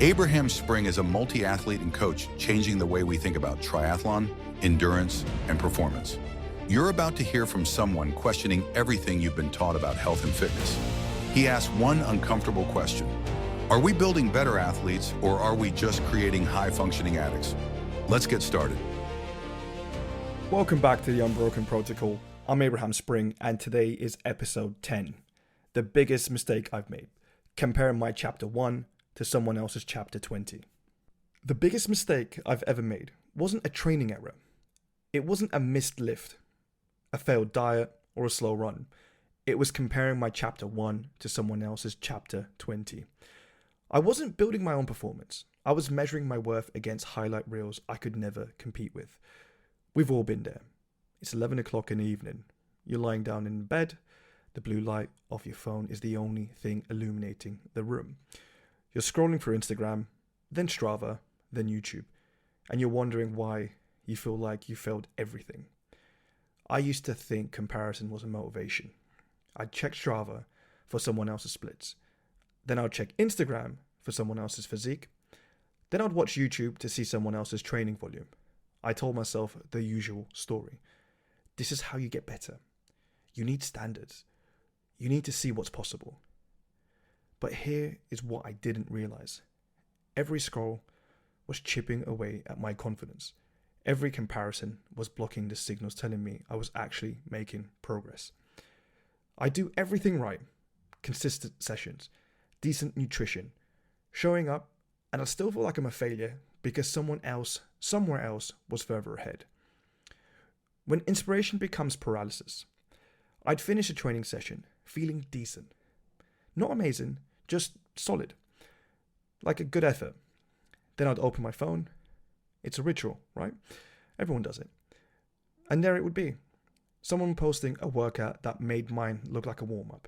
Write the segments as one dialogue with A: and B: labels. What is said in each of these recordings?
A: Abraham Spring is a multi-athlete and coach changing the way we think about triathlon, endurance, and performance. You're about to hear from someone questioning everything you've been taught about health and fitness. He asks one uncomfortable question. Are we building better athletes, or are we just creating high-functioning addicts? Let's get started.
B: Welcome back to the Unbroken Protocol. I'm Abraham Spring, and today is episode 10. The biggest mistake I've made. Comparing my chapter 1 to someone else's chapter 20. The biggest mistake I've ever made wasn't a training error. It wasn't a missed lift, a failed diet, or a slow run. It was comparing my chapter 1 to someone else's chapter 20. I wasn't building my own performance. I was measuring my worth against highlight reels I could never compete with. We've all been there. It's 11 o'clock in the evening. You're lying down in bed. The blue light of your phone is the only thing illuminating the room. You're scrolling through Instagram, then Strava, then YouTube, and you're wondering why you feel like you failed everything. I used to think comparison was a motivation. I'd check Strava for someone else's splits. Then I'd check Instagram for someone else's physique. Then I'd watch YouTube to see someone else's training volume. I told myself the usual story. This is how you get better. You need standards. You need to see what's possible. But here is what I didn't realize. Every scroll was chipping away at my confidence. Every comparison was blocking the signals telling me I was actually making progress. I do everything right. Consistent sessions, decent nutrition, showing up, and I still feel like I'm a failure because someone else, somewhere else, was further ahead. When inspiration becomes paralysis, I'd finish a training session feeling decent. Not amazing, just solid. Like a good effort. Then I'd open my phone. It's a ritual, right? Everyone does it. And there it would be. Someone posting a workout that made mine look like a warm-up.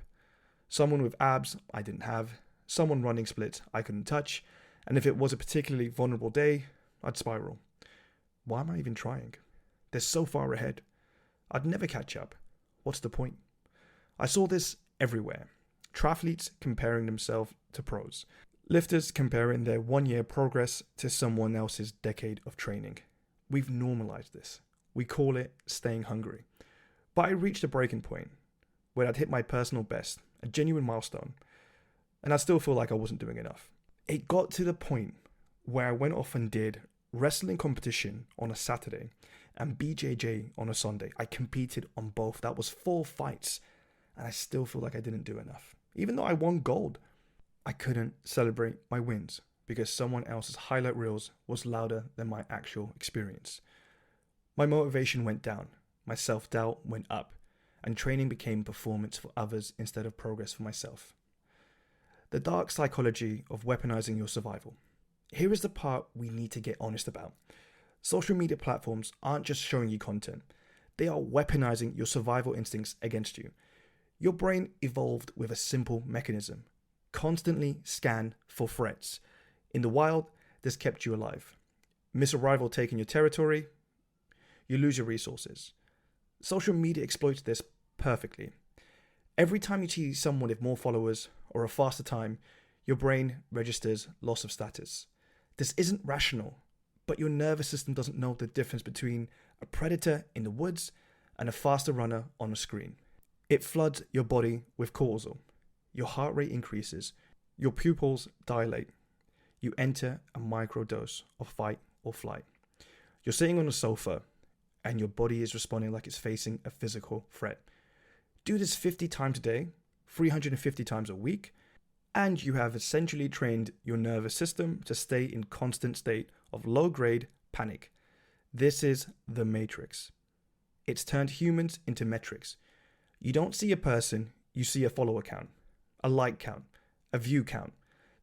B: Someone with abs I didn't have. Someone running splits I couldn't touch. And if it was a particularly vulnerable day, I'd spiral. Why am I even trying? They're so far ahead. I'd never catch up. What's the point? I saw this everywhere. Triathletes comparing themselves to pros. Lifters comparing their 1 year progress to someone else's decade of training. We've normalized this. We call it staying hungry. But I reached a breaking point where I'd hit my personal best, a genuine milestone, and I still feel like I wasn't doing enough. It got to the point where I went off and did wrestling competition on a Saturday and BJJ on a Sunday. I competed on both. That was 4 fights, and I still feel like I didn't do enough. Even though I won gold, I couldn't celebrate my wins because someone else's highlight reels was louder than my actual experience. My motivation went down, my self-doubt went up, and training became performance for others instead of progress for myself. The dark psychology of weaponizing your survival. Here is the part we need to get honest about. Social media platforms aren't just showing you content. They are weaponizing your survival instincts against you. Your brain evolved with a simple mechanism. Constantly scan for threats. In the wild, this kept you alive. Miss a rival taking your territory, you lose your resources. Social media exploits this perfectly. Every time you see someone with more followers or a faster time, your brain registers loss of status. This isn't rational, but your nervous system doesn't know the difference between a predator in the woods and a faster runner on a screen. It floods your body with cortisol. Your heart rate increases. Your pupils dilate. You enter a microdose of fight or flight. You're sitting on a sofa and your body is responding like it's facing a physical threat. Do this 50 times a day, 350 times a week, and you have essentially trained your nervous system to stay in constant state of low-grade panic. This is the matrix. It's turned humans into metrics. You don't see a person, you see a follower count, a like count, a view count.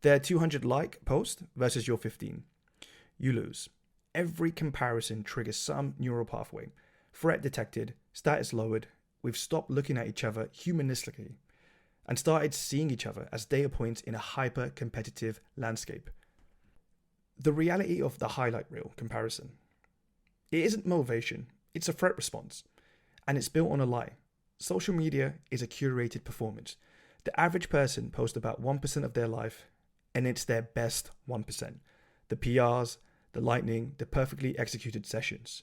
B: Their 200 like post versus your 15. You lose. Every comparison triggers some neural pathway. Threat detected, status lowered. We've stopped looking at each other humanistically and started seeing each other as data points in a hyper-competitive landscape. The reality of the highlight reel comparison. It isn't motivation, it's a threat response. And it's built on a lie. Social media is a curated performance. The average person posts about 1% of their life and it's their best 1%. The PRs, the lightning, the perfectly executed sessions.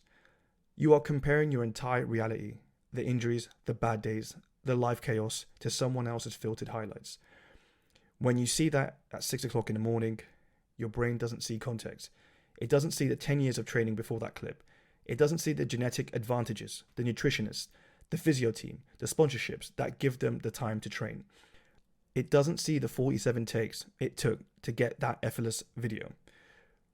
B: You are comparing your entire reality, the injuries, the bad days, the life chaos, to someone else's filtered highlights. When you see that at 6 o'clock in the morning, your brain doesn't see context. It doesn't see the 10 years of training before that clip. It doesn't see the genetic advantages, the nutritionists, the physio team, the sponsorships that give them the time to train. It doesn't see the 47 takes it took to get that effortless video.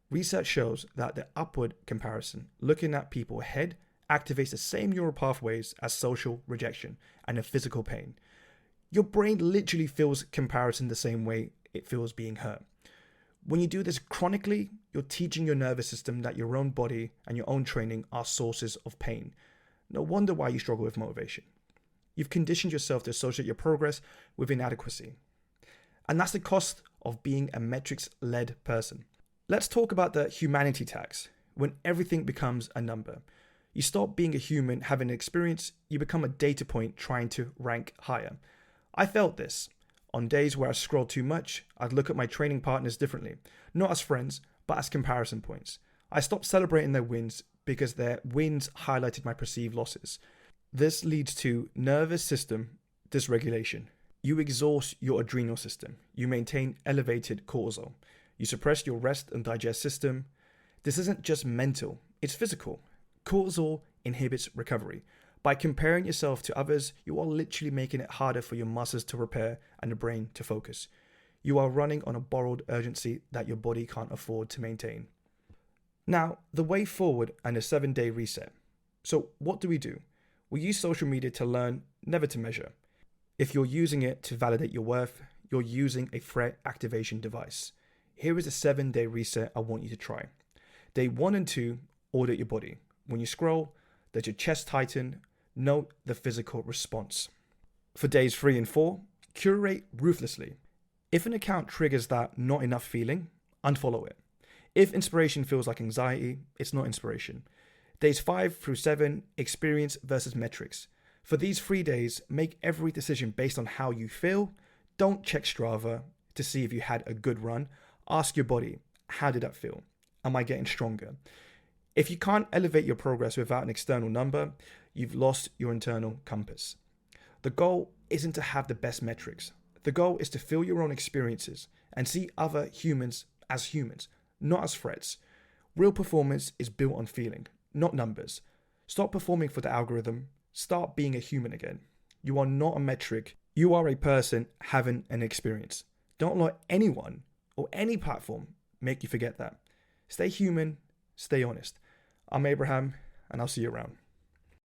B: Research shows that the upward comparison, looking at people ahead, activates the same neural pathways as social rejection and a physical pain. Your brain literally feels comparison the same way it feels being hurt. When you do this chronically, you're teaching your nervous system that your own body and your own training are sources of pain. No wonder why you struggle with motivation. You've conditioned yourself to associate your progress with inadequacy. And that's the cost of being a metrics-led person. Let's talk about the humanity tax, when everything becomes a number. You stop being a human having an experience, you become a data point trying to rank higher. I felt this. On days where I scrolled too much, I'd look at my training partners differently, not as friends, but as comparison points. I stopped celebrating their wins because their wins highlighted my perceived losses. This leads to nervous system dysregulation. You exhaust your adrenal system. You maintain elevated cortisol. You suppress your rest and digest system. This isn't just mental, it's physical. Cortisol inhibits recovery. By comparing yourself to others, you are literally making it harder for your muscles to repair and the brain to focus. You are running on a borrowed urgency that your body can't afford to maintain. Now, the way forward and a 7-day reset. So what do? We use social media to learn, never to measure. If you're using it to validate your worth, you're using a threat activation device. Here is a 7-day reset I want you to try. Day 1 and 2, audit your body. When you scroll, let your chest tighten. Note the physical response. For days 3 and 4, curate ruthlessly. If an account triggers that not enough feeling, unfollow it. If inspiration feels like anxiety, it's not inspiration. Days 5 through 7, experience versus metrics. For these 3 days, make every decision based on how you feel. Don't check Strava to see if you had a good run. Ask your body, how did that feel? Am I getting stronger? If you can't elevate your progress without an external number, you've lost your internal compass. The goal isn't to have the best metrics. The goal is to feel your own experiences and see other humans as humans, not as threats. Real performance is built on feeling, not numbers. Stop performing for the algorithm. Start being a human again. You are not a metric. You are a person having an experience. Don't let anyone or any platform make you forget that. Stay human, stay honest. I'm Abraham, and I'll see you around.